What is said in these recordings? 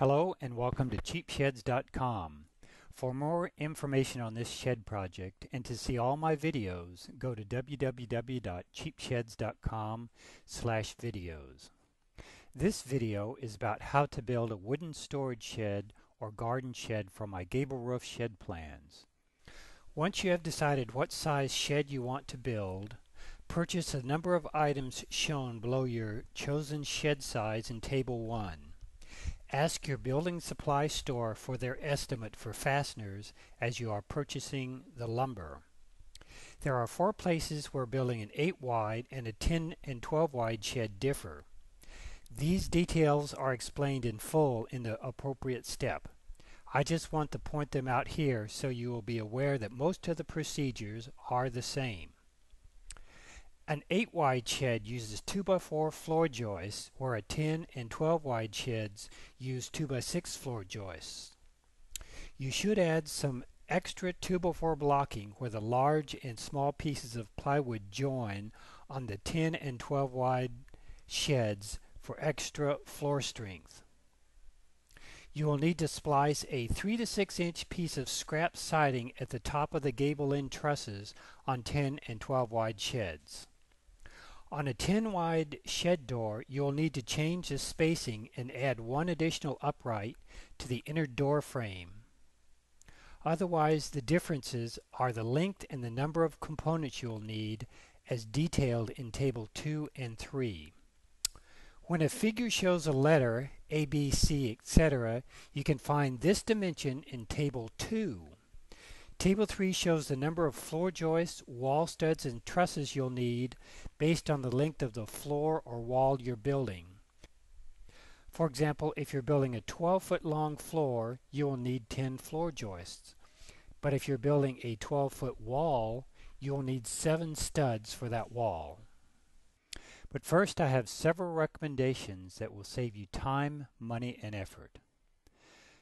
Hello and welcome to cheapsheds.com. For more information on this shed project and to see all my videos, go to www.cheapsheds.com/videos. This video is about how to build a wooden storage shed or garden shed for my gable roof shed plans. Once you have decided what size shed you want to build, purchase a number of items shown below your chosen shed size in Table 1. Ask your building supply store for their estimate for fasteners as you are purchasing the lumber. There are 4 places where building an 8 wide and a 10 and 12 wide shed differ. These details are explained in full in the appropriate step. I just want to point them out here so you will be aware that most of the procedures are the same. An 8 wide shed uses 2x4 floor joists, where a 10 and 12 wide sheds use 2x6 floor joists. You should add some extra 2x4 blocking where the large and small pieces of plywood join on the 10 and 12 wide sheds for extra floor strength. You will need to splice a 3 to 6 inch piece of scrap siding at the top of the gable end trusses on 10 and 12 wide sheds. On a 10 wide shed door, you will need to change the spacing and add 1 additional upright to the inner door frame. Otherwise, the differences are the length and the number of components you will need as detailed in Table 2 and 3. When a figure shows a letter, A, B, C, etc., you can find this dimension in Table 2. Table 3 shows the number of floor joists, wall studs, and trusses you'll need based on the length of the floor or wall you're building. For example, if you're building a 12-foot long floor, you will need 10 floor joists. But if you're building a 12-foot wall, you will need 7 studs for that wall. But first, I have several recommendations that will save you time, money, and effort.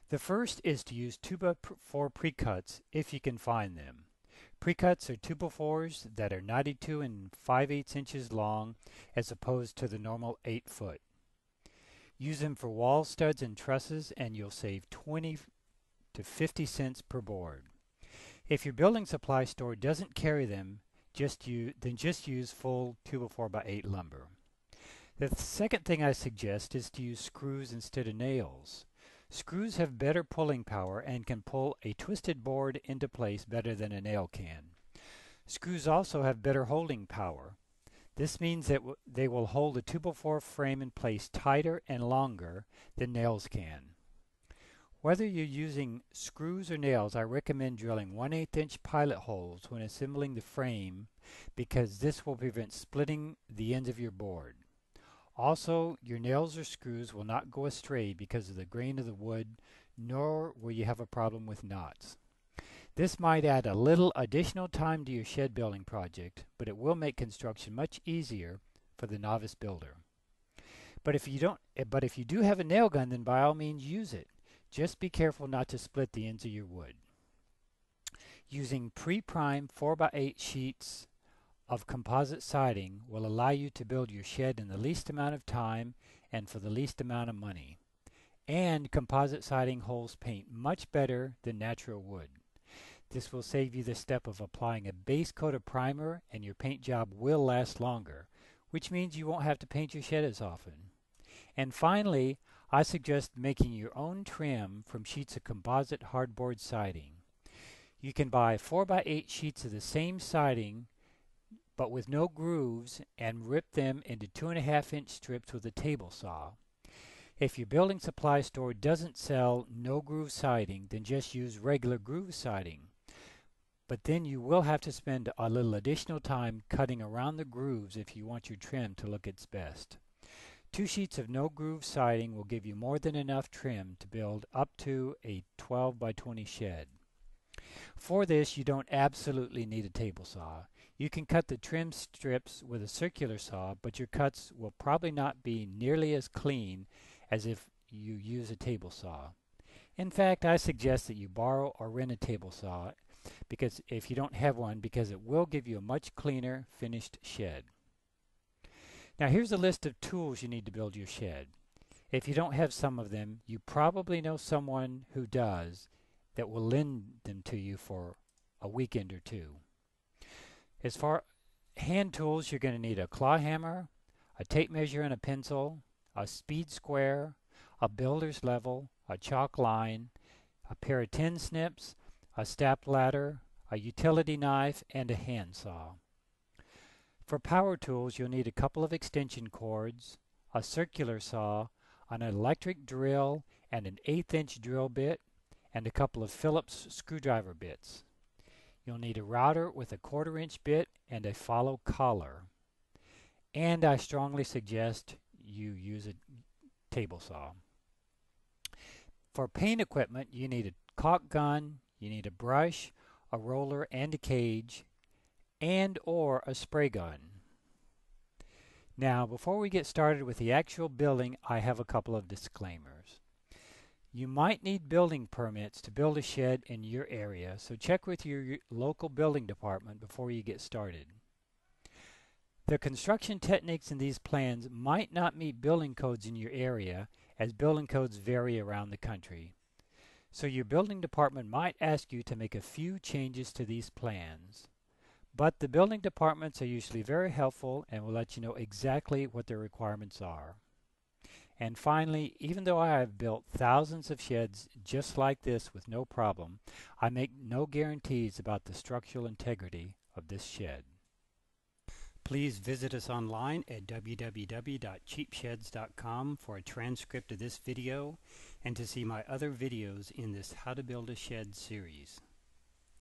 The first is to use 2x4 pre-cuts if you can find them. Pre-cuts are 2x4s that are 92 and 5/8 inches long as opposed to the normal 8 foot. Use them for wall studs and trusses and you'll save 20 to 50 cents per board. If your building supply store doesn't carry them, just use full 2x4x8 lumber. The second thing I suggest is to use screws instead of nails. Screws have better pulling power and can pull a twisted board into place better than a nail can. Screws also have better holding power. This means that they will hold the 2x4 frame in place tighter and longer than nails can. Whether you're using screws or nails, I recommend drilling 1/8 inch pilot holes when assembling the frame because this will prevent splitting the ends of your board. Also, your nails or screws will not go astray because of the grain of the wood, nor will you have a problem with knots. This might add a little additional time to your shed building project, but it will make construction much easier for the novice builder. But if you do have a nail gun, then by all means use it. Just be careful not to split the ends of your wood. Using pre-primed 4x8 sheets of composite siding will allow you to build your shed in the least amount of time and for the least amount of money. And composite siding holds paint much better than natural wood. This will save you the step of applying a base coat of primer and your paint job will last longer, which means you won't have to paint your shed as often. And finally, I suggest making your own trim from sheets of composite hardboard siding. You can buy 4x8 sheets of the same siding but with no grooves and rip them into 2.5 inch strips with a table saw. If your building supply store doesn't sell no groove siding, then just use regular groove siding. But then you will have to spend a little additional time cutting around the grooves if you want your trim to look its best. 2 sheets of no groove siding will give you more than enough trim to build up to a 12x20 shed. For this, you don't absolutely need a table saw. You can cut the trim strips with a circular saw, but your cuts will probably not be nearly as clean as if you use a table saw. In fact, I suggest that you borrow or rent a table saw if you don't have one, because it will give you a much cleaner finished shed. Now here's a list of tools you need to build your shed. If you don't have some of them, you probably know someone who does that will lend them to you for a weekend or two. As far hand tools, you're going to need a claw hammer, a tape measure and a pencil, a speed square, a builder's level, a chalk line, a pair of tin snips, a step ladder, a utility knife, and a handsaw. For power tools, you'll need a couple of extension cords, a circular saw, an electric drill, and an 1/8" drill bit, and a couple of Phillips screwdriver bits. You'll need a router with a 1/4" bit and a follow collar. And I strongly suggest you use a table saw. For paint equipment, you need a caulk gun, you need a brush, a roller, and a cage, and or a spray gun. Now, before we get started with the actual building, I have a couple of disclaimers. You might need building permits to build a shed in your area, so check with your local building department before you get started. The construction techniques in these plans might not meet building codes in your area, as building codes vary around the country. So your building department might ask you to make a few changes to these plans. But the building departments are usually very helpful and will let you know exactly what their requirements are. And finally, even though I have built thousands of sheds just like this with no problem, I make no guarantees about the structural integrity of this shed. Please visit us online at www.cheapsheds.com for a transcript of this video and to see my other videos in this How to Build a Shed series.